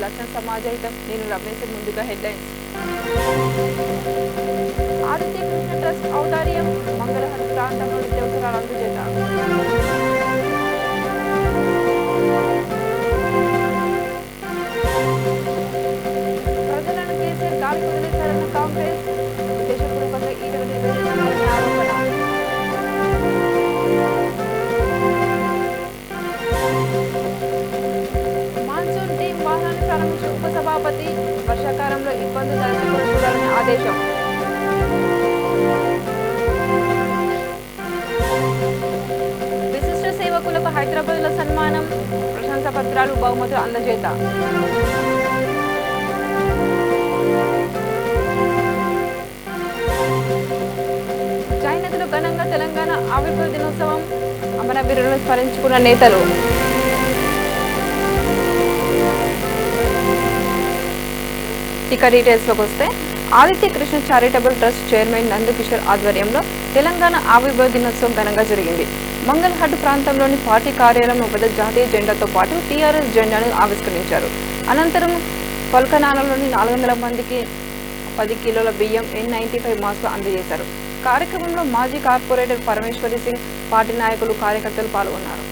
రక్షణ సమాజహితం నేను రమేష్ ముందుగా హెడ్లైన్స్. ఆదిత్య కృష్ణ ట్రస్ట్ ఔదార్యం మంగళహర ప్రాంతంలో నిత్యావసరాలు అందజేత. ప్రజలను కేసీఆర్ గాలి వదిలేశారన్న కాంగ్రెస్ ఉద్దేశపూర్వకంగా ఈటల నిర్వహించారని ఆరోపణ. మాన్సూన్ టీం వాహనాన్ని ప్రారంభించిన ఉపసభాపతి వర్షాకాలంలో ఇబ్బందులు తలెత్తకుండా చూడాలని ఆదేశం. విశిష్ట సేవకులకు హైదరాబాద్లో సన్మానం ప్రశంసా పత్రాలు బహుమతులు అందజేత. జైనదిలో ఘనంగా తెలంగాణ ఆవిర్భావ దినోత్సవం అమరవీరులను స్మరించుకున్న నేతలు. ఇక డీటెయిల్స్లోకి వస్తే Aditya Krishna charitable trust chairman Nandakishore ఆధ్వర్యంలో తెలంగాణ ఆవిర్భావ దినోత్సవం ఘనంగా జరిగింది. మంగళహట్ ప్రాంతంలోని పార్టీ కార్యాలయం వద్ద జాతీయ జెండాతో పాటు టీఆర్ఎస్ జెండాను ఆవిష్కరించారు. అనంతరం పల్కనాలలోని 400 మందికి 10 కిలోల బియ్యం N95 మాస్కులు అందజేశారు. కార్యక్రమంలో మాజీ కార్పొరేటర్ పరమేశ్వరి సింగ్, పార్టీ నాయకులు, కార్యకర్తలు పాల్గొన్నారు.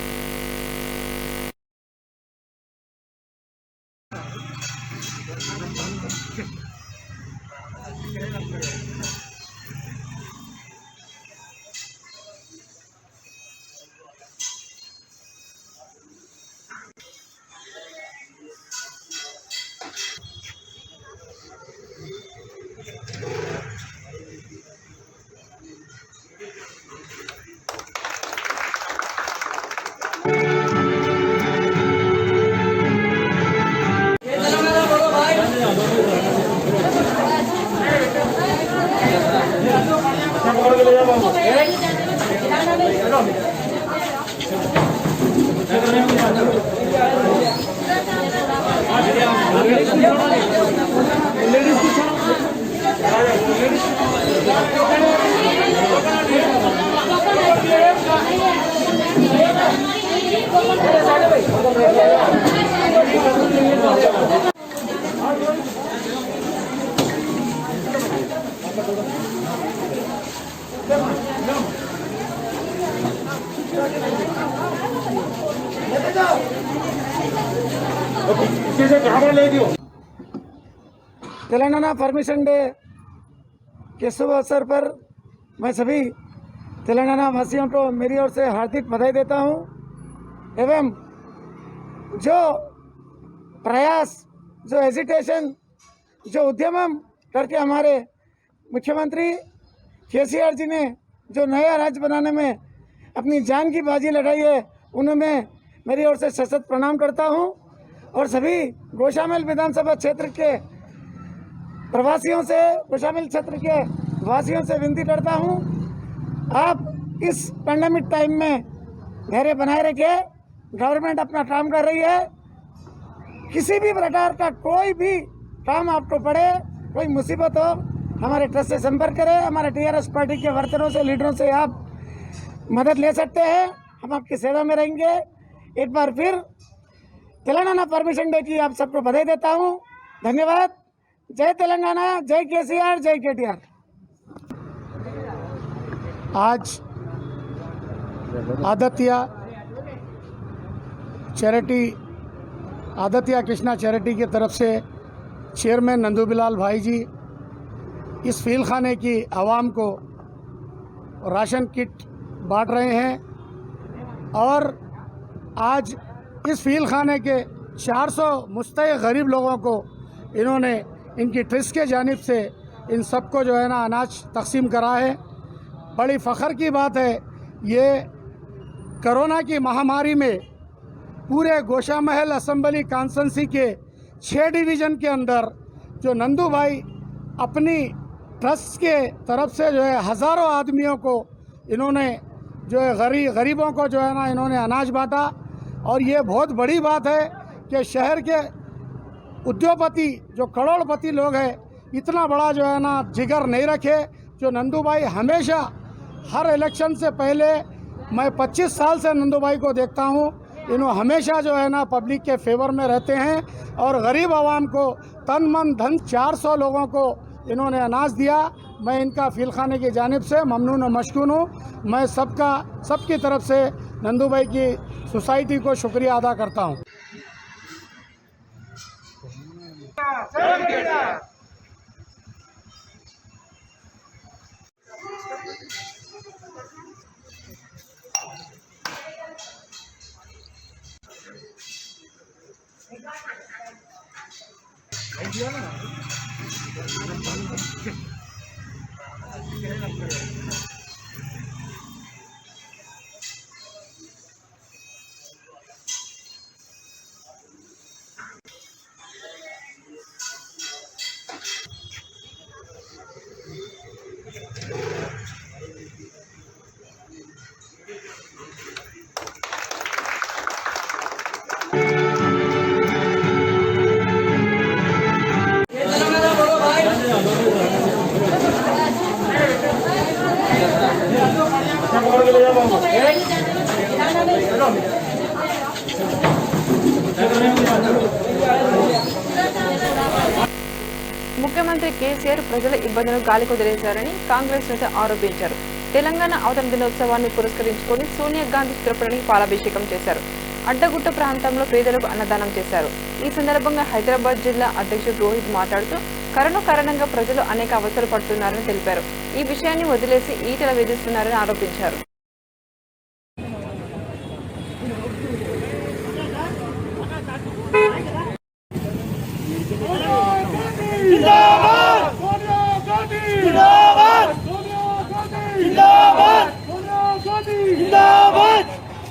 तेलंगाना परमिशन डे के शुभ अवसर पर मैं सभी तेलंगाना वासियों को मेरी ओर से हार्दिक बधाई देता हूं एवं जो प्रयास, जो हेजिटेशन, जो उद्यम करके हमारे मुख्यमंत्री केसीआर जी ने जो नया राज्य बनाने में अपनी जान की बाजी लड़ाई है, उन्हें मैं मेरी ओर से सशक्त प्रणाम करता हूं और सभी गोशामल विधानसभा क्षेत्र के प्रवासियों से, गोशामल क्षेत्र के वासियों से विनती करता हूं, आप इस पैंडेमिक टाइम में धैर्य बनाए रखिए। गवर्नमेंट अपना काम कर रही है। किसी भी प्रकार का कोई भी काम आपको पड़े, कोई मुसीबत हो, हमारे ट्रस्ट से संपर्क करें। हमारे टीआरएस पार्टी के वर्करों से, लीडरों से आप मदद ले सकते हैं। हम आपकी सेवा में रहेंगे। एक बार फिर तेलंगाना परमिशन डे की आप सबको बधाई देता हूं। धन्यवाद। जय तेलंगाना, जय केसीआर, जय केटीआर। आज आदित्य कृष्णा चैरिटी की तरफ से चेयरमैन नंदूबिलाल भाई जी इस फील खाने की आवाम को राशन किट बांट रहे हैं और आज इस फील खाने के 400 मुस्तहिक गरीब लोगों को इन्होंने इनकी ट्रस्ट के जानिब से इन सबको जो है ना अनाज तकसीम करा है। बड़ी फ़ख्र की बात है। ये कोरोना की महामारी में पूरे गोशामहल असम्बली कॉन्स्टिट्यूंसी के 6 डिवीज़न के अंदर जो नंदू भाई अपनी ट्रस्ट के तरफ से जो है हज़ारों आदमियों को इन्होंने जो है गरीबों को जो है ना इन्होंने अनाज बांटा। और ये बहुत बड़ी बात है कि शहर के उद्योगपति जो करोड़पति लोग हैं इतना बड़ा जो है ना जिगर नहीं रखे। जो नंदू भाई हमेशा हर इलेक्शन से पहले, मैं 25 साल से नंदू भाई को देखता हूँ, इन्होंने हमेशा जो है ना पब्लिक के फेवर में रहते हैं और गरीब आवाम को तन मन धन 400 लोगों को इन्होंने अनाज दिया। मैं इनका फीलखाने की जानिब से ममनून और मशकून हूँ। मैं सबकी तरफ से नंदू भाई की सोसाइटी को शुक्रिया अदा करता हूँ। ముఖ్యమంత్రి కేసీఆర్ ప్రజల ఇబ్బందులను గాలికొదిలేశారని కాంగ్రెస్ నేత ఆరోపించారు. తెలంగాణ అవతరణ దినోత్సవాన్ని పురస్కరించుకొని సోనియా గాంధీ చిత్రపటానికి పాలాభిషేకం చేశారు. అడ్డగుట్ట ప్రాంతంలో పేదలకు అన్నదానం చేశారు. ఈ సందర్భంగా హైదరాబాద్ జిల్లా అధ్యక్షుడు రోహిత్ మాట్లాడుతూ కరోనా కారణంగా ప్రజలు అనేక అవస్థలు పడుతున్నారని తెలిపారు. ఈ విషయాన్ని వదిలేసి ఈటల వేధిస్తున్నారని ఆరోపించారు.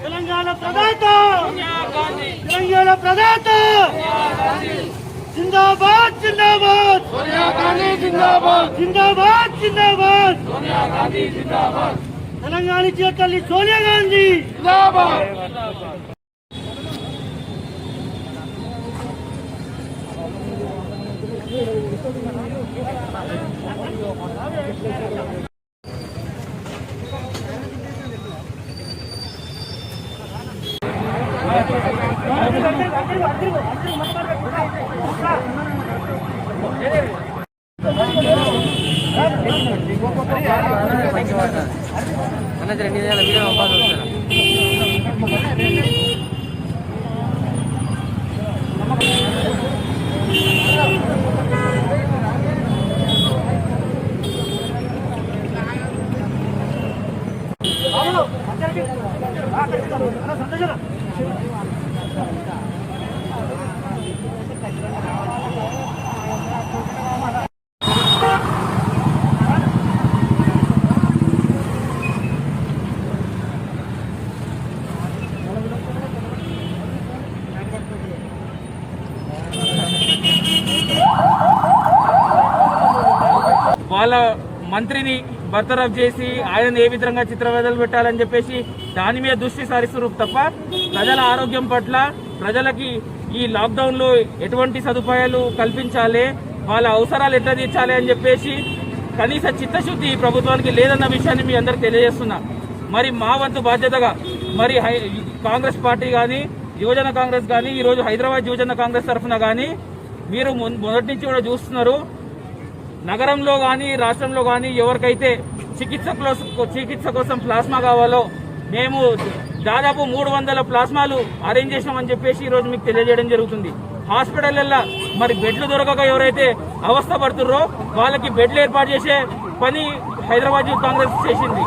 తెలంగాణ ప్రదాత తెలంగాణ ప్రదాత జిందాబాద్ జిందాబాద్ సోనియా గాంధీ జిందాబాద్ జిందాబాద్ జిందాబాద్ సోనియా గాంధీ జిందాబాద్ తెలంగాణ ఇచ్చే తల్లి సోనియా గాంధీ జిందాబాద్. వాళ్ళ మంత్రిని బర్తరఫ్ చేసి ఆయన ఏ విధంగా చిత్రవేదలు పెట్టాలని చెప్పేసి దాని మీద దృష్టి సారిస్తున్నారు తప్ప ప్రజల ఆరోగ్యం పట్ల ప్రజలకి ఈ లాక్డౌన్లో ఎటువంటి సదుపాయాలు కల్పించాలి, వాళ్ళ అవసరాలు ఎట్లా తీర్చాలి అని చెప్పేసి కనీస చిత్తశుద్ధి ఈ ప్రభుత్వానికి లేదన్న విషయాన్ని మీ అందరికి తెలియజేస్తున్నా. మరి మా వంతు బాధ్యతగా మరి కాంగ్రెస్ పార్టీ కానీ యువజన కాంగ్రెస్ కానీ ఈరోజు హైదరాబాద్ యువజన కాంగ్రెస్ తరఫున కానీ మీరు మొదటి నుంచి కూడా చూస్తున్నారు, నగరంలో కానీ రాష్ట్రంలో కానీ ఎవరికైతే చికిత్స కోసం ప్లాస్మా కావాలో మేము దాదాపు 300 ప్లాస్మాలు అరేంజ్ చేసినామని చెప్పేసి ఈరోజు మీకు తెలియజేయడం జరుగుతుంది. హాస్పిటల్లో మరి బెడ్లు దొరకక ఎవరైతే అవస్థ పడుతున్నారో వాళ్ళకి బెడ్లు ఏర్పాటు చేసే పని హైదరాబాద్ యూత్ కాంగ్రెస్ చేసింది.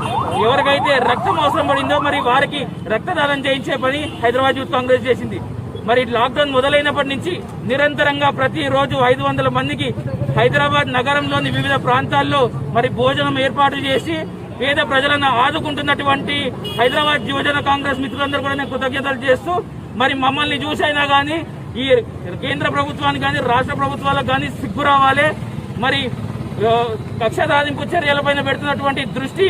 ఎవరికైతే రక్తం అవసరం పడిందో మరి వారికి రక్తదానం చేయించే పని హైదరాబాద్ యూత్ కాంగ్రెస్ చేసింది. మరి లాక్డౌన్ మొదలైనప్పటి నుంచి నిరంతరంగా ప్రతిరోజు 500 మందికి హైదరాబాద్ నగరంలోని వివిధ ప్రాంతాల్లో మరి భోజనం ఏర్పాటు చేసి పేద ప్రజలను ఆదుకుంటున్నటువంటి హైదరాబాద్ యువజన కాంగ్రెస్ మిత్రులందరూ కూడా నేను కృతజ్ఞతలు చేస్తూ మరి మమ్మల్ని చూసైనా కానీ ఈ కేంద్ర ప్రభుత్వానికి కానీ రాష్ట్ర ప్రభుత్వాలకు కానీ సిగ్గు రావాలి. మరి కక్ష సాధింపు చర్యలపైన పెడుతున్నటువంటి దృష్టి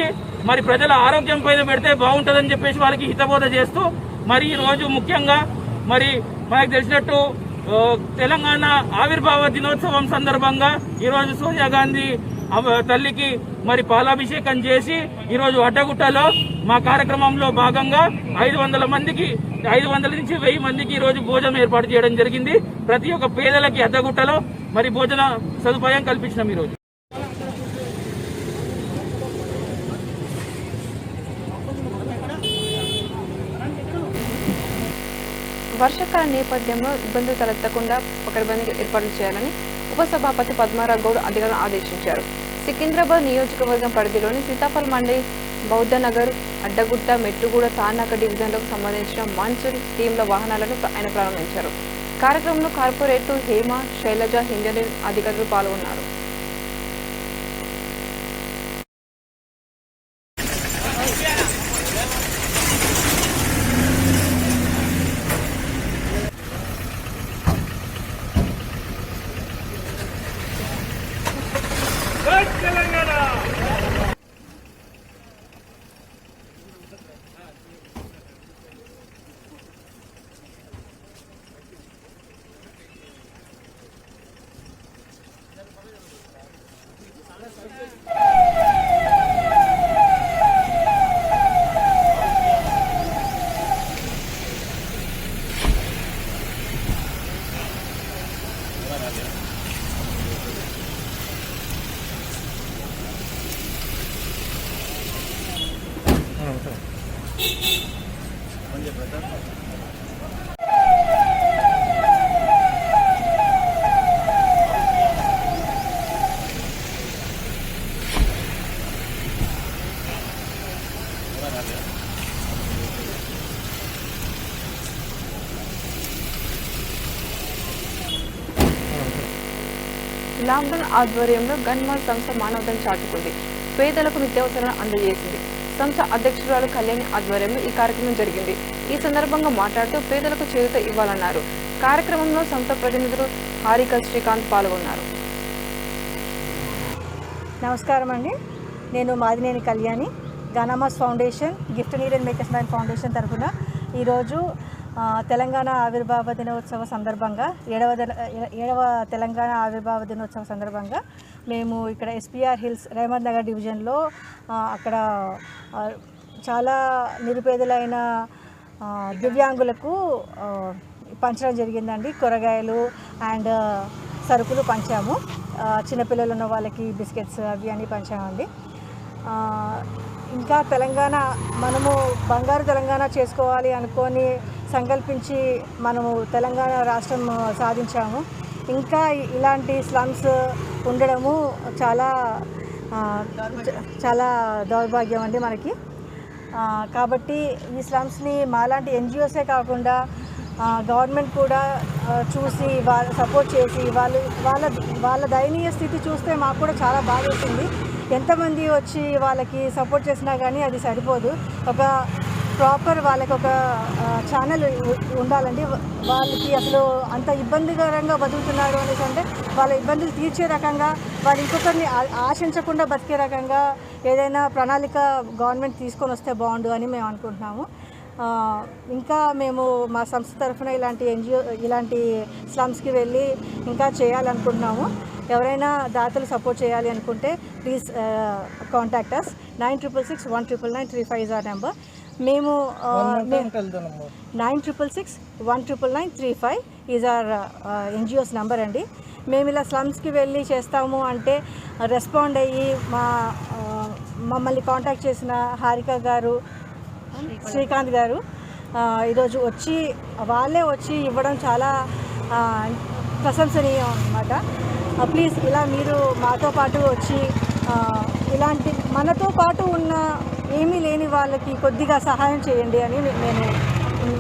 మరి ప్రజల ఆరోగ్యం పైన పెడితే బాగుంటుందని చెప్పేసి వాళ్ళకి హితబోధ చేస్తూ మరి ఈ రోజు ముఖ్యంగా మరి మనకు తెలిసినట్టు తెలంగాణ ఆవిర్భావ దినోత్సవం సందర్భంగా ఈరోజు సోనియా గాంధీ తల్లికి మరి పాలాభిషేకం చేసి ఈరోజు అడ్డగుట్టలో మా కార్యక్రమంలో భాగంగా 500 మందికి 500 నుంచి 1000 మందికి ఈ రోజు భోజనం ఏర్పాటు చేయడం జరిగింది. ప్రతి ఒక్క పేదలకి అద్దగుట్టలో మరి భోజన సదుపాయం కల్పించినాం ఈరోజు. వర్షాకాల నేపథ్యంలో ఇబ్బందులు తలెత్తకుండా పకడ్బందీ ఏర్పాట్లు చేయాలని ఉపసభాపతి పద్మారావు గౌడ్ అధికారులను ఆదేశించారు. సికింద్రాబాద్ నియోజకవర్గం పరిధిలోని సీతాఫల్ మండి, బౌద్ధనగర్, అడ్డగుట్ట, మెట్టుగూడ, తార్నాక డివిజన్లకు సంబంధించిన మాన్సూన్ టీంల వాహనాలను ఆయన ప్రారంభించారు. కార్యక్రమంలో కార్పొరేటర్ హేమ, శైలజ, ఇంజనీర్ అధికారులు పాల్గొన్నారు. లాక్డౌన్ ఆధ్వర్యంలో గన్మాల్ సంస్థ మానవతను చాటుకుంది. పేదలకు నిత్యావసరాలను అందజేసింది. సంస్థ అధ్యక్షురాలు కళ్యాణి ఆధ్వర్యంలో ఈ కార్యక్రమం జరిగింది. ఈ సందర్భంగా మాట్లాడుతూ పేదలకు చేయూత ఇవ్వాలన్నారు. కార్యక్రమంలో సంస్థ ప్రతినిధులు హారిక, శ్రీకాంత్ పాల్గొన్నారు. నమస్కారం అండి, నేను Madineni Kalyani, Ganamas foundation, gift need and makers man foundation తరఫున ఈరోజు తెలంగాణ ఆవిర్భావ దినోత్సవ సందర్భంగా 7వ తెలంగాణ ఆవిర్భావ దినోత్సవ సందర్భంగా మేము ఇక్కడ ఎస్పీఆర్ హిల్స్ రహమత్ నగర్ డివిజన్లో అక్కడ చాలా నిరుపేదలైన దివ్యాంగులకు పంచడం జరిగిందండి. కూరగాయలు అండ్ సరుకులు పంచాము. చిన్నపిల్లలు ఉన్న వాళ్ళకి బిస్కెట్స్ అవి అన్నీ పంచామండి. ఇంకా తెలంగాణ మనము బంగారు తెలంగాణ చేసుకోవాలి అనుకొని సంకల్పించి మనము తెలంగాణ రాష్ట్రం సాధించాము. ఇంకా ఇలాంటి స్లమ్స్ ఉండడము చాలా చాలా దౌర్భాగ్యం అండి మనకి. కాబట్టి ఈ స్లమ్స్ని మాలాంటి ఎన్జిఓసే కాకుండా గవర్నమెంట్ కూడా చూసి సపోర్ట్ చేసి వాళ్ళ దయనీయ స్థితి చూస్తే మాకు కూడా చాలా బాధేస్తుంది. ఎంతమంది వచ్చి వాళ్ళకి సపోర్ట్ చేసినా కానీ అది సరిపోదు. ఒక ప్రాపర్ వాళ్ళకి ఒక ఛానల్ ఉండాలండి. వాళ్ళకి అసలు అంత ఇబ్బందికరంగా బతుకుతున్నారు అనేసి అంటే వాళ్ళ ఇబ్బందులు తీర్చే రకంగా, వాళ్ళు ఇంకొకరిని ఆశించకుండా బతికే రకంగా ఏదైనా ప్రణాళిక గవర్నమెంట్ తీసుకొని వస్తే బాగుండు అని మేము అనుకుంటున్నాము. ఇంకా మేము మా సంస్థ తరఫున ఇలాంటి స్లమ్స్కి వెళ్ళి ఇంకా చేయాలనుకుంటున్నాము. ఎవరైనా దాతలు సపోర్ట్ చేయాలి అనుకుంటే please contact us. 9666199935 is our number. మేము 9666199935 is our NGO's నెంబర్ అండి. మేము ఇలా స్లమ్స్కి వెళ్ళి చేస్తాము అంటే రెస్పాండ్ అయ్యి మమ్మల్ని కాంటాక్ట్ చేసిన హారిక గారు, శ్రీకాంత్ గారు ఈరోజు వాళ్ళే వచ్చి ఇవ్వడం చాలా ప్రశంసనీయం అన్నమాట. ప్లీజ్ ఇలా మీరు మాతో పాటు వచ్చి ఇలాంటి మనతో పాటు ఉన్న ఏమీ లేని వాళ్ళకి కొద్దిగా సహాయం చేయండి అని నేను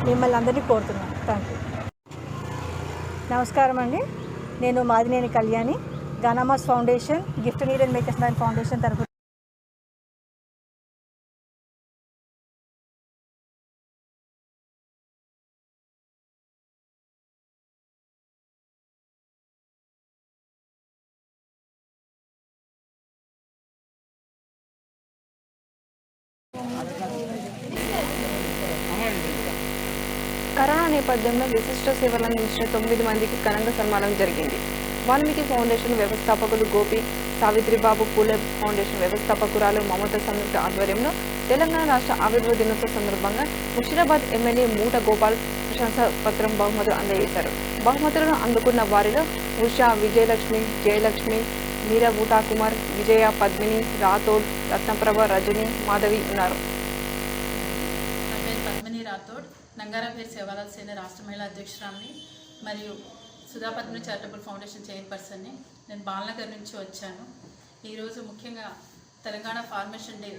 మిమ్మల్ని అందరినీ కోరుతున్నాను. Thank you. నమస్కారం అండి, నేను Madineni Kalyani, Ganamas foundation, gift need and makers man foundation తరఫున కరోనా నేపథ్యంలో విశిష్ట సేవలు అందించిన 9 మందికి ఘనంగా సన్మానం జరిగింది. వాల్మీకి ఫౌండేషన్ వ్యవస్థాపకులు గోపి, సావిత్రిబాబు పూలే ఫౌండేషన్ వ్యవస్థాపకురాలు మమత సంయుక్త ఆధ్వర్యంలో తెలంగాణ రాష్ట్ర ఆవిర్భావ దినోత్సవ సందర్భంగా ముషిరాబాద్ ఎమ్మెల్యే మూట గోపాల్ ప్రశంసా పత్రం బహుమతులు అందజేశారు. బహుమతులను అందుకున్న వారిలో ఉషా, విజయలక్ష్మి, జయలక్ష్మి, మీరా బూటా కుమార్, విజయ, పద్మిని, రాథోడ్, రత్నప్రభ, రజని, మాధవి ఉన్నారు. నా పేరు పద్మిని రాథోడ్, నంగారాపేరు సేవాలాల్ సేన రాష్ట్ర మహిళా అధ్యక్షురాలిని మరియు సుధా పద్మిని చారిటబుల్ ఫౌండేషన్ చైర్పర్సన్ని. నేను బాలనగర్ నుంచి వచ్చాను. ఈరోజు ముఖ్యంగా తెలంగాణ ఫార్మేషన్ డే.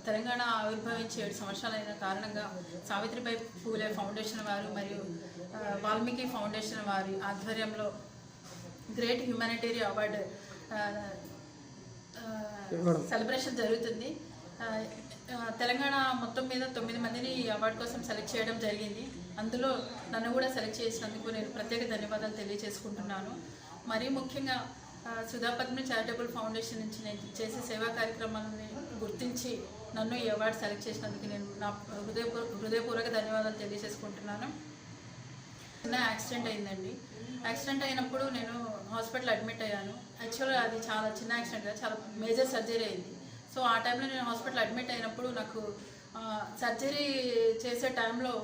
తెలంగాణ ఆవిర్భవించి 7 సంవత్సరాలైన కారణంగా సావిత్రిబాయి పూలే ఫౌండేషన్ వారు మరియు వాల్మీకి ఫౌండేషన్ వారి ఆధ్వర్యంలో గ్రేట్ హ్యూమానిటేరియన్ అవార్డు సెలబ్రేషన్ జరుగుతుంది. తెలంగాణ మొత్తం మీద 9 మందిని ఈ అవార్డు కోసం సెలెక్ట్ చేయడం జరిగింది. అందులో నన్ను కూడా సెలెక్ట్ చేసినందుకు నేను ప్రత్యేక ధన్యవాదాలు తెలియజేసుకుంటున్నాను. మరీ ముఖ్యంగా సుధా పద్మిని చారిటబుల్ ఫౌండేషన్ నుంచి నేను చేసే సేవా కార్యక్రమాలని గుర్తించి నన్ను ఈ అవార్డు సెలెక్ట్ చేసినందుకు నేను నా హృదయపూర్వక ధన్యవాదాలు తెలియజేసుకుంటున్నాను. చిన్న యాక్సిడెంట్ అయిందండి. యాక్సిడెంట్ అయినప్పుడు నేను హాస్పిటల్ అడ్మిట్ అయ్యాను. యాక్చువల్గా అది చాలా చిన్న యాక్సిడెంట్ కాదు, చాలా మేజర్ సర్జరీ అయింది. సో ఆ టైంలో నేను హాస్పిటల్ అడ్మిట్ అయినప్పుడు నాకు సర్జరీ చేసే టైంలో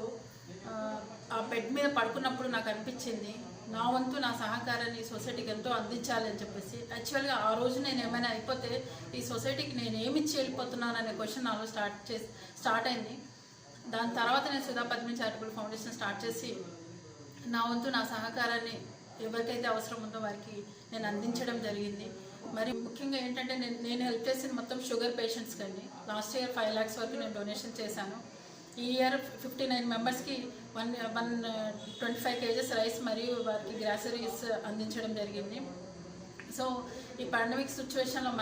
ఆ బెడ్ మీద పడుకున్నప్పుడు నాకు అనిపించింది నా వంతు నా సహకారాన్ని సొసైటీకి ఎంతో అందించాలి అని చెప్పేసి. యాక్చువల్గా ఆ రోజు నేను ఏమైనా అయిపోతే ఈ సొసైటీకి నేను ఏమి ఇచ్చి వెళ్ళిపోతున్నాను అనే క్వశ్చన్ నాలో స్టార్ట్ అయింది. దాని తర్వాత నేను Sudha Padmini charitable foundation start చేసి నా వంతు నా సహకారాన్ని ఎవరికైతే అవసరం ఉందో వారికి నేను అందించడం జరిగింది. మరి ముఖ్యంగా ఏంటంటే నేను హెల్ప్ చేసింది మొత్తం షుగర్ పేషెంట్స్కి అండి. లాస్ట్ ఇయర్ 5 lakhs వరకు నేను డొనేషన్ చేశాను. ఈ ఇయర్ 59 మెంబర్స్కి 125 kgs రైస్ మరియు వారికి గ్రాసరీస్ అందించడం జరిగింది. సో ఈ పాండమిక్ సిచ్యువేషన్లో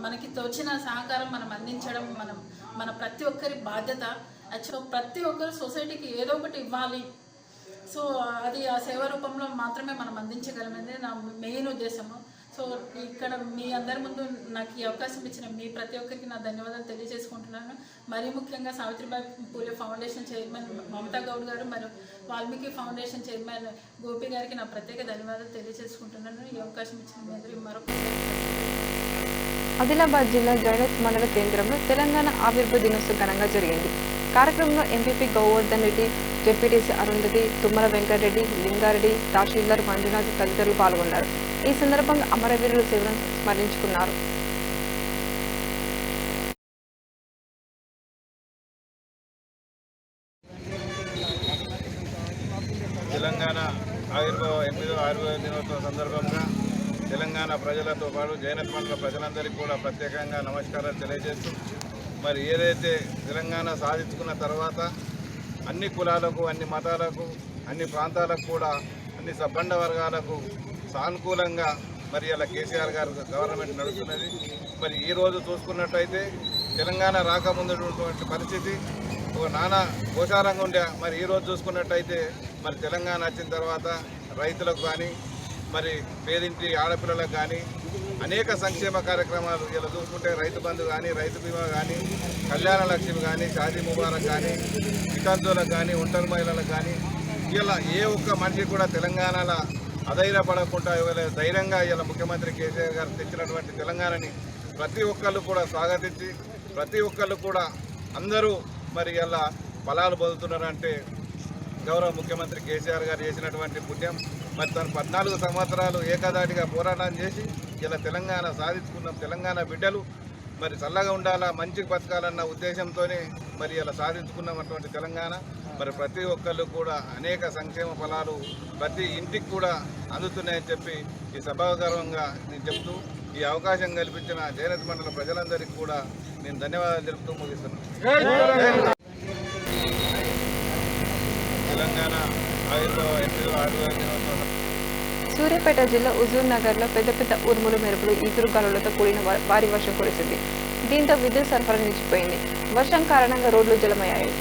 మనకి తోచిన సహకారం మనం అందించడం మన ప్రతి ఒక్కరి బాధ్యత. యాక్చువల్గా ప్రతి ఒక్కరు సొసైటీకి ఏదో ఒకటి ఇవ్వాలి. సో అది ఆ సేవ రూపంలో మాత్రమే మనం అందించగలమనేది నా మెయిన్ ఉద్దేశము. సో ఇక్కడ మీ అందరి ముందు నాకు ఈ అవకాశం ఇచ్చిన మీ ప్రతి ఒక్కరికి నా ధన్యవాదాలు తెలియజేసుకుంటున్నాను. మరీ ముఖ్యంగా సావిత్రిబాయి పూలే ఫౌండేషన్ చైర్మన్ మమతా గౌడ్ గారు మరియు వాల్మీకి ఫౌండేషన్ చైర్మన్ గోపి గారికి నా ప్రత్యేక ధన్యవాదాలు తెలియజేసుకుంటున్నాను. ఈ అవకాశం ఇచ్చిన మీ అందరికీ మరొకసారి. ఆదిలాబాద్ జిల్లా జైనత్ మండల కేంద్రంలో తెలంగాణ ఆవిర్భావ దినోత్సవం ఘనంగా జరిగింది. కార్యక్రమంలో ఎంపీపీ గోవర్ధన్ రెడ్డి, జెడ్పీటీసీ అరుంధతి, తుమ్మల వెంకటరెడ్డి, లింగారెడ్డి, తహసీల్దార్ మంజునాథ్ తదితరులు పాల్గొన్నారు. ఈ సందర్భంగా అమరవీరుల సేవలను స్మరించుకున్నారు. తెలంగాణ ఆవిర్భావ 8వ ఆవిర్భావ దినోత్సవం సందర్భంగా తెలంగాణ ప్రజలతో పాటు జైనత్ మండల ప్రజలందరికీ కూడా ప్రత్యేకంగా నమస్కారాలు తెలియజేస్తూ, మరి ఏదైతే తెలంగాణ సాధించుకున్న తర్వాత అన్ని కులాలకు, అన్ని మతాలకు, అన్ని ప్రాంతాలకు కూడా అన్ని సబ్బండ వర్గాలకు సానుకూలంగా మరి ఇలా కేసీఆర్ గారు గవర్నమెంట్ నడుస్తున్నది. మరి ఈరోజు చూసుకున్నట్టయితే తెలంగాణ రాకముందున్నటువంటి పరిస్థితి ఒక నానా గోచారంగా ఉండే. మరి ఈరోజు చూసుకున్నట్టయితే మరి తెలంగాణ వచ్చిన తర్వాత రైతులకు కానీ, మరి పేదింటి ఆడపిల్లలకు కానీ అనేక సంక్షేమ కార్యక్రమాలు ఇలా చూసుకుంటే రైతు బంధు కానీ, రైతు బీమా కానీ, కళ్యాణ లక్ష్మి కానీ, షాదీ ముబారక్ కానీ, వితంతువులకు కానీ, ఒంటరి మహిళలకు కానీ ఇలా ఏ ఒక్క మనిషి కూడా తెలంగాణలో అధైర్యపడకుండా ధైర్యంగా ఇలా ముఖ్యమంత్రి కేసీఆర్ గారు తెచ్చినటువంటి తెలంగాణని ప్రతి ఒక్కళ్ళు కూడా స్వాగతించి ప్రతి ఒక్కళ్ళు కూడా అందరూ మరి ఇలా ఫలాలు పొందుతున్నారంటే గౌరవ ముఖ్యమంత్రి కేసీఆర్ గారు చేసినటువంటి పుణ్యం. మరి తను 14 సంవత్సరాలు ఏకదాటిగా పోరాటం చేసి ఇలా తెలంగాణ సాధించుకున్నాం. తెలంగాణ బిడ్డలు మరి చల్లగా ఉండాలా, మంచిగా బతకాలన్న ఉద్దేశంతోనే మరి ఇలా సాధించుకున్నటువంటి తెలంగాణ మరి ప్రతి ఒక్కళ్ళు కూడా అనేక సంక్షేమ ఫలాలు ప్రతి ఇంటికి కూడా అందుతున్నాయని చెప్పి ఈ సభాగర్వంగా నేను చెప్తూ ఈ అవకాశం కల్పించిన జైనత్ మండల ప్రజలందరికీ కూడా నేను ధన్యవాదాలు తెలుపుతూ ముగిస్తున్నాను. తెలంగాణ ఆవిర్భావ 8వ ఆవిర్భావ దినోత్సవం. సూర్యాపేట జిల్లా హుజూర్ నగర్లో పెద్ద ఉరుములు, మెరుపులు, ఈదురుగాలులతో కూడిన భారీ వర్షం కురిసింది. దీంతో విద్యుత్ సరఫరా నిలిచిపోయింది. వర్షం కారణంగా రోడ్లు జలమయ్యాయి.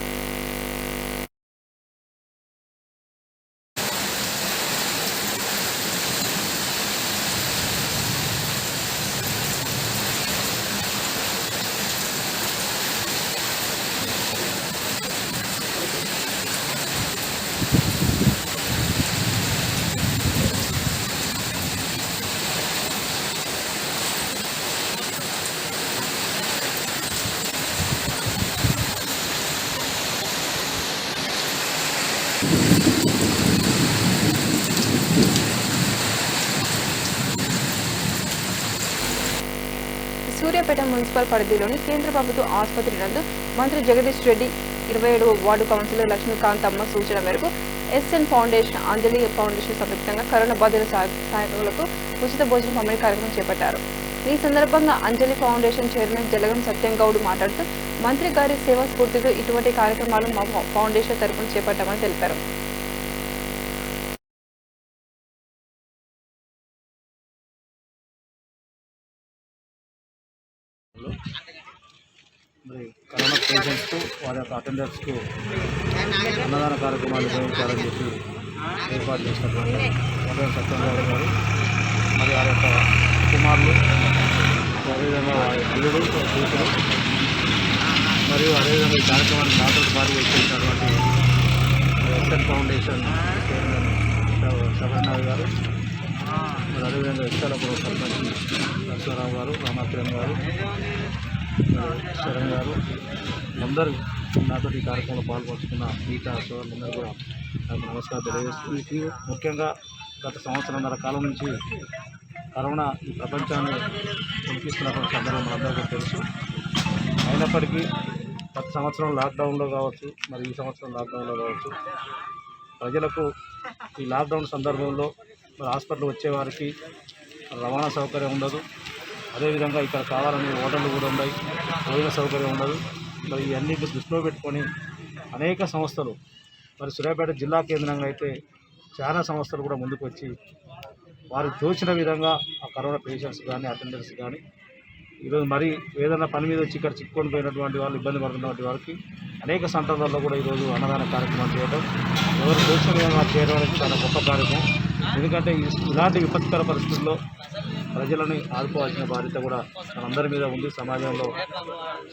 సూర్యాపేట మున్సిపల్ పరిధిలోని కేంద్ర ప్రభుత్వ ఆసుపత్రి నందు మంత్రి జగదీష్ రెడ్డి 27వ వార్డు కౌన్సిలర్ లక్ష్మీకాంత్ అమ్మ సూచన మేరకు ఎస్ఎన్ ఫౌండేషన్, అంజలి ఫౌండేషన్ సంయుక్తంగా కరోనా బాధిత సహాయకులకు ఉచిత భోజన పంపిణీ కార్యక్రమం చేపట్టారు. ఈ సందర్భంగా అంజలి ఫౌండేషన్ చైర్మన్ జలగం సత్యం గౌడ్ మాట్లాడుతూ మంత్రి గారి సేవా స్ఫూర్తితో ఇటువంటి కార్యక్రమాలు మా ఫౌండేషన్ తరఫున చేపట్టామని తెలిపారు. మరి కరోనా పేషెంట్స్కు వారి యొక్క అటెండర్స్కు అన్నదాన కార్యక్రమాలు నిర్వహించాలని చెప్పి ఏర్పాటు చేసినటువంటి సత్యనారాయణ గారు మరి వారి యొక్క కుమారులు, అదేవిధంగా వారి అల్లుడు, కూతురు మరియు అదేవిధంగా ఈ కార్యక్రమాన్ని నాతో పాటు చేసినటువంటి ఎస్ఎన్ ఫౌండేషన్ చైర్మన్ శబరినాథ్ గారు, మరి అదేవిధంగా ఎస్ఎల్పురం సర్పంచ్ నరసింహరావు గారు, రామాకిరణ్ గారు, శరణ్ గారు అందరూ నాతో ఈ కార్యక్రమంలో పాల్పంచుకున్న మిగతా సోదరులందరూ కూడా నాకు నమస్కారం తెలియజేస్తుంది. ముఖ్యంగా గత సంవత్సరంన్నర కాలం నుంచి కరోనా ఈ ప్రపంచాన్ని ఉనికిస్తున్నటువంటి సందర్భం మనందరికీ తెలుసు. అయినప్పటికీ గత సంవత్సరం లాక్డౌన్లో కావచ్చు, మరి ఈ సంవత్సరం లాక్డౌన్లో కావచ్చు, ప్రజలకు ఈ లాక్డౌన్ సందర్భంలో మరి హాస్పిటల్ వచ్చేవారికి రవాణా సౌకర్యం ఉండదు. అదేవిధంగా ఇక్కడ కావాలని హోటళ్ళు కూడా ఉన్నాయి, భోజన సౌకర్యం ఉండదు. మరి ఇవన్నిటి దృష్టిలో పెట్టుకొని అనేక సంస్థలు, మరి సూర్యాపేట జిల్లా కేంద్రంగా అయితే చాలా సంస్థలు కూడా ముందుకు వచ్చి వారికి తోచిన విధంగా ఆ కరోనా పేషెంట్స్ కానీ అటెండర్స్ కానీ ఈరోజు మరి ఏదైనా పని మీద వచ్చి ఇక్కడ చిక్కుకొని పోయినటువంటి వాళ్ళు, ఇబ్బంది పడుతున్నటువంటి వారికి అనేక సందర్భాల్లో కూడా ఈరోజు అన్నదాన కార్యక్రమం చేయడం, ఎవరు తోచిన విధంగా చేయడం అనేది చాలా గొప్ప కార్యక్రమం. ఎందుకంటే ఇలాంటి విపత్కర పరిస్థితుల్లో ప్రజలని ఆదుకోవాల్సిన బాధ్యత కూడా మనందరి మీద ఉంది.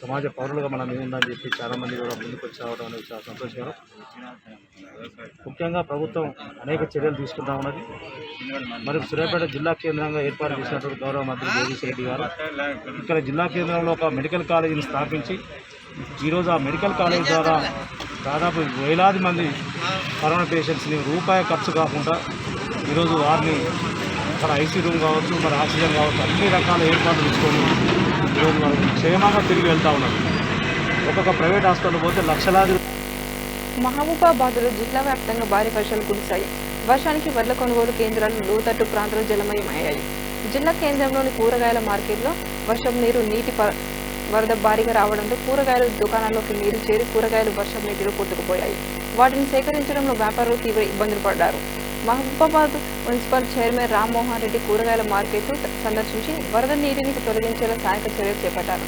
సమాజ పౌరులుగా మన మీద ఉందని చెప్పి చాలామంది కూడా ముందుకు వచ్చి రావడం అనేది చాలా సంతోషకరం. ముఖ్యంగా ప్రభుత్వం అనేక చర్యలు తీసుకుంటా ఉన్నది. మరి సూర్యాపేట జిల్లా కేంద్రంగా ఏర్పాటు చేసినటువంటి గౌరవ మంత్రి జగదీష్ రెడ్డి గారు ఇక్కడ జిల్లా కేంద్రంలో ఒక మెడికల్ కాలేజీని స్థాపించి ఈరోజు ఆ మెడికల్ కాలేజీ ద్వారా దాదాపు వేలాది మంది కరోనా పేషెంట్స్ని రూపాయి ఖర్చు కాకుండా ఈరోజు వారిని అక్కడ ఐసీ రూమ్ కావచ్చు, మరి ఆక్సిజన్ కావచ్చు, అన్ని రకాల ఏర్పాట్లు తీసుకొని ఈరోజు మనం క్షేమంగా తిరిగి వెళ్తూ ఉన్నారు. ఒక్కొక్క ప్రైవేట్ హాస్పిటల్ పోతే లక్షలాది. మహబూబాబాద్లో జిల్లా వ్యాప్తంగా భారీ వర్షాలు కురిశాయి. వర్షానికి వడ్ల కొనుగోలు కేంద్రాలు లోతట్టు ప్రాంతాలు జలమయమయ్యాయి. జిల్లా కేంద్రంలోని కూరగాయల మార్కెట్లో వర్షం నీటి వరద భారీగా రావడంతో కూరగాయల దుకాణాల్లోకి నీరు చేరి కూరగాయలు వర్షం నీటిలో కొట్టుకుపోయాయి. వాటిని సేకరించడంలో వ్యాపారులు తీవ్ర ఇబ్బందులు పడ్డారు. మహబూబాబాద్ మున్సిపల్ చైర్మన్ రామ్మోహన్ రెడ్డి కూరగాయల మార్కెట్ను సందర్శించి వరద నీటిని తొలగించేలా సహాయక చర్యలు చేపట్టారు.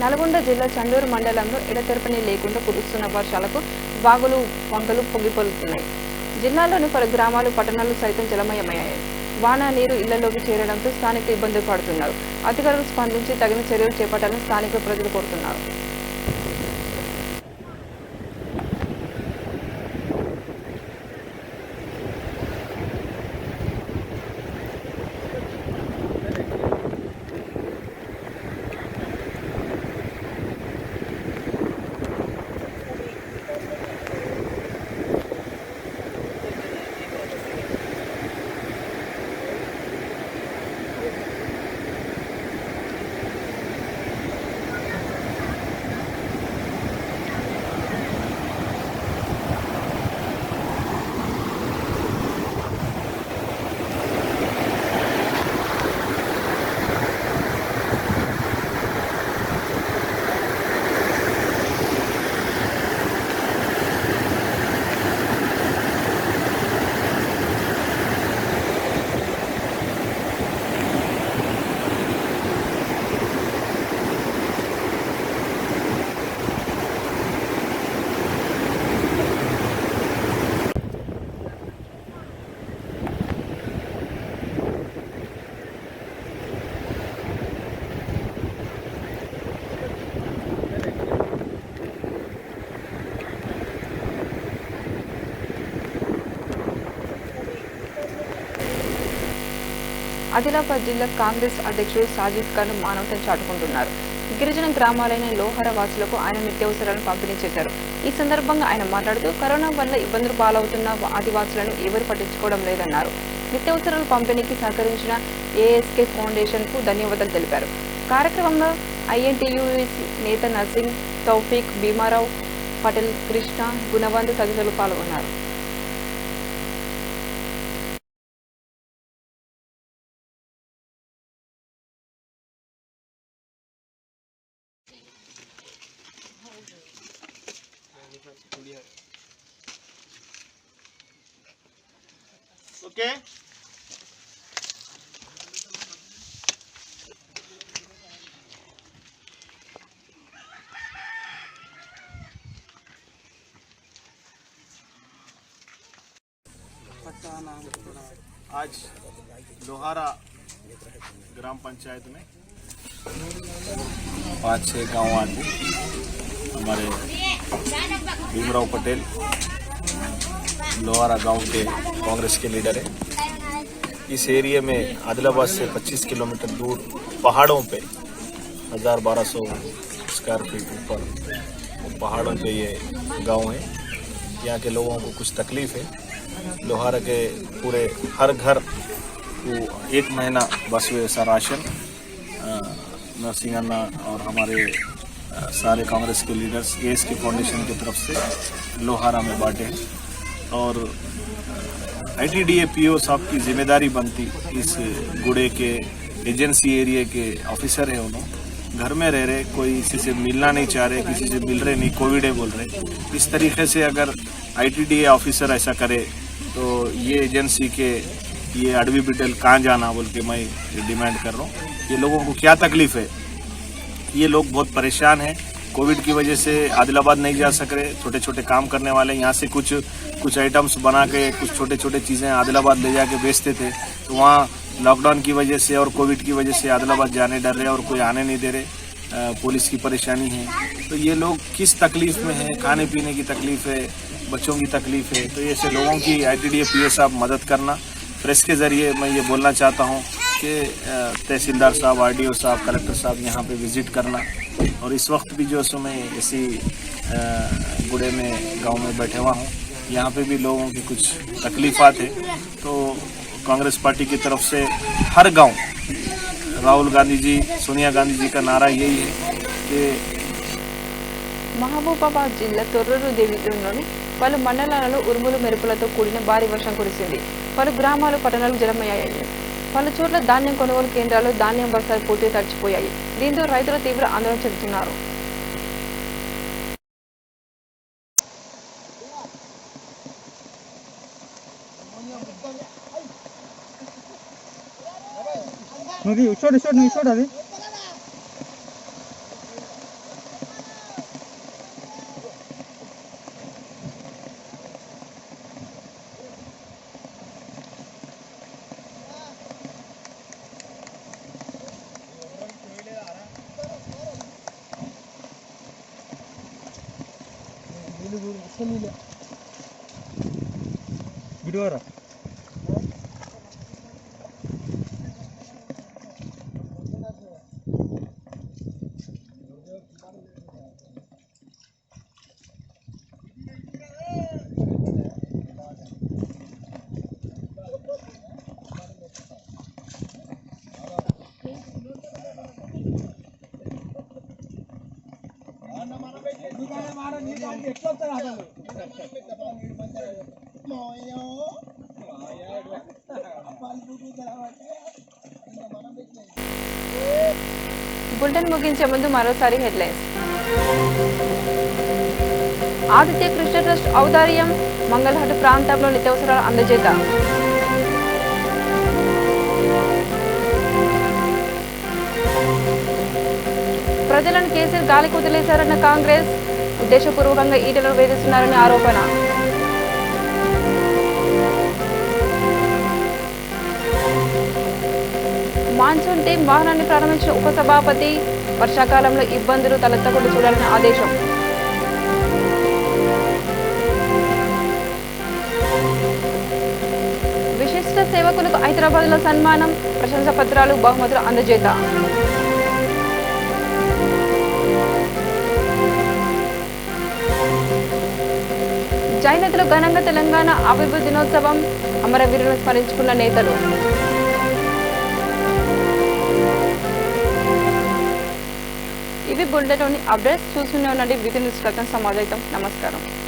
నల్గొండ జిల్లా చండూరు మండలంలో ఎడతెరపని లేకుండా కురుస్తున్న వర్షాలకు వాగులు, వంకలు పొంగిపొలుతున్నాయి. జిల్లాలోని పలు గ్రామాలు, పట్టణాలు సైతం జలమయమయ్యాయి. వాన నీరు ఇళ్లలోకి చేరడంతో స్థానికులు ఇబ్బందులు పడుతున్నారు. అధికారులు స్పందించి తగిన చర్యలు చేపట్టాలని స్థానిక ప్రజలు కోరుతున్నారు. ఆదిలాబాద్ జిల్లా కాంగ్రెస్ అధ్యక్షుడు సాజిద్ ఖాన్ మానవతను చాటుకుంటున్నారు. గిరిజన గ్రామాలైన లోహర వాసులకు ఆయన నిత్యావసరాలను పంపిణీ చేశారు. ఈ సందర్భంగా ఆయన మాట్లాడుతూ కరోనా వల్ల ఇబ్బందులు పాలవుతున్న ఆదివాసులను ఎవరు పట్టించుకోవడం లేదన్నారు. నిత్యావసరాల పంపిణీకి సహకరించిన ఏఎస్కే ఫౌండేషన్ కు ధన్యవాదాలు తెలిపారు. కార్యక్రమంలో ఐఎన్టీయూసీ నేత నర్సింగ్, తౌఫీక్, భీమారావు, పటేల్, కృష్ణ, గుణవంత్ తదితరులు పాల్గొన్నారు. Okay. आज लोहारा ग्राम पंचायत में 5-6 गांव आदमी हमारे भीमराव पटेल लोहारा गांव के कांग्रेस के लीडर है। इस एरिया में आदिलाबाद से 25 किलोमीटर दूर पहाड़ों पे 1200 स्क्वायर फीट ऊपर पहाड़ों पे ये गांव है। यहाँ के लोगों को कुछ तकलीफ है। लोहारा के पूरे हर घर को 1 महीना बस वैसा राशन नरसिंह अन्ना और हमारे सारे कांग्रेस के लीडर्स एएसके फाउंडेशन की तरफ से लोहारा में बांटे हैं। और ITDA PO साहब की जिम्मेदारी बनती, इस गुड़े के एजेंसी एरिया के ऑफिसर है, उन्होंने घर में रह रहे, कोई किसी से मिलना नहीं चाह रहे, किसी से मिल रहे नहीं, कोविड है बोल रहे। इस तरीके से अगर ITDA ऑफिसर ऐसा करे तो ये एजेंसी के ये अडवी बिटल कहाँ जाना बोल के मैं डिमांड कर रहा हूँ। ये लोगों को क्या तकलीफ है, ये लोग बहुत परेशान हैं। कोविड की वजह से आदिलाबाद नहीं जा सक रहे। छोटे छोटे काम करने वाले यहाँ से कुछ आइटम्स बना के कुछ छोटे छोटे चीज़ें आदिलाबाद ले जाके बेचते थे, तो वहाँ लॉकडाउन की वजह से और कोविड की वजह से आदिलाबाद जाने डर रहे और कोई आने नहीं दे रहे। पुलिस की परेशानी है। तो ये लोग किस तकलीफ में हैं, खाने पीने की तकलीफ है, बच्चों की तकलीफ है। तो ऐसे लोगों की ITDA PO साहब मदद करना। प्रेस के ज़रिए मैं ये बोलना चाहता हूँ कि तहसीलदार साहब, RDO साहब, कलेक्टर साहब यहाँ पे विज़िट करना। और इस वक्त भी जो मैं इसी गुड़े में गांव में बैठे हुआ हूँ, यहाँ पे भी लोगों की कुछ तकलीफ़ात है। तो कांग्रेस पार्टी की तरफ से हर गांव राहुल गांधी जी, सोनिया गांधी जी का नारा यही है कि మహబూబాబాద్ జిల్లా తొర్రూరు డివిజన్లోని పలు మండలాలలో ఉరుములు మెరుపులతో కూడిన భారీ వర్షం కురిసింది. పలు గ్రామాలు, పట్టణాలు జలమయ్యాయి. పలు చోట్ల ధాన్యం కొనుగోలు కేంద్రాలు ధాన్యం బస్తాలు పూర్తిగా తడిచిపోయాయి. దీంతో రైతులు తీవ్ర ఆందోళన చెందుతున్నారు. అది గిడివారా బులెటిన్ ముగించే ముందు మరోసారి హెడ్లైన్స్. ఆదిత్య కృష్ణ ట్రస్ట్ ఔదార్యం మంగళహాట్ ప్రాంతంలో నిత్యావసరాల అందజేత. ప్రజలను కేసీఆర్ గాలికి వదిలేశారన్న కాంగ్రెస్, ఉద్దేశపూర్వకంగా ఈటలను వేధిస్తున్నారని ఆరోపణ. మాన్సూన్ టీం వాహనాన్ని ప్రారంభించిన ఉపసభాపతి, వర్షాకాలంలో ఇబ్బందులు తలెత్తకుండా చూడాలని ఆదేశం. విశిష్ట సేవకులకు హైదరాబాద్లో సన్మానం, ప్రశంసా పత్రాలు, బహుమతులు అందజేత. జైనతలో ఘనంగా తెలంగాణ ఆవిర్భావ దినోత్సవం, అమరవీరులను స్మరించుకున్న నేతలు. ఇవి బులెటిన్లోని అప్డేట్స్. చూస్తూనే ఉండండి విత్ న్యూస్. సమాజం. నమస్కారం.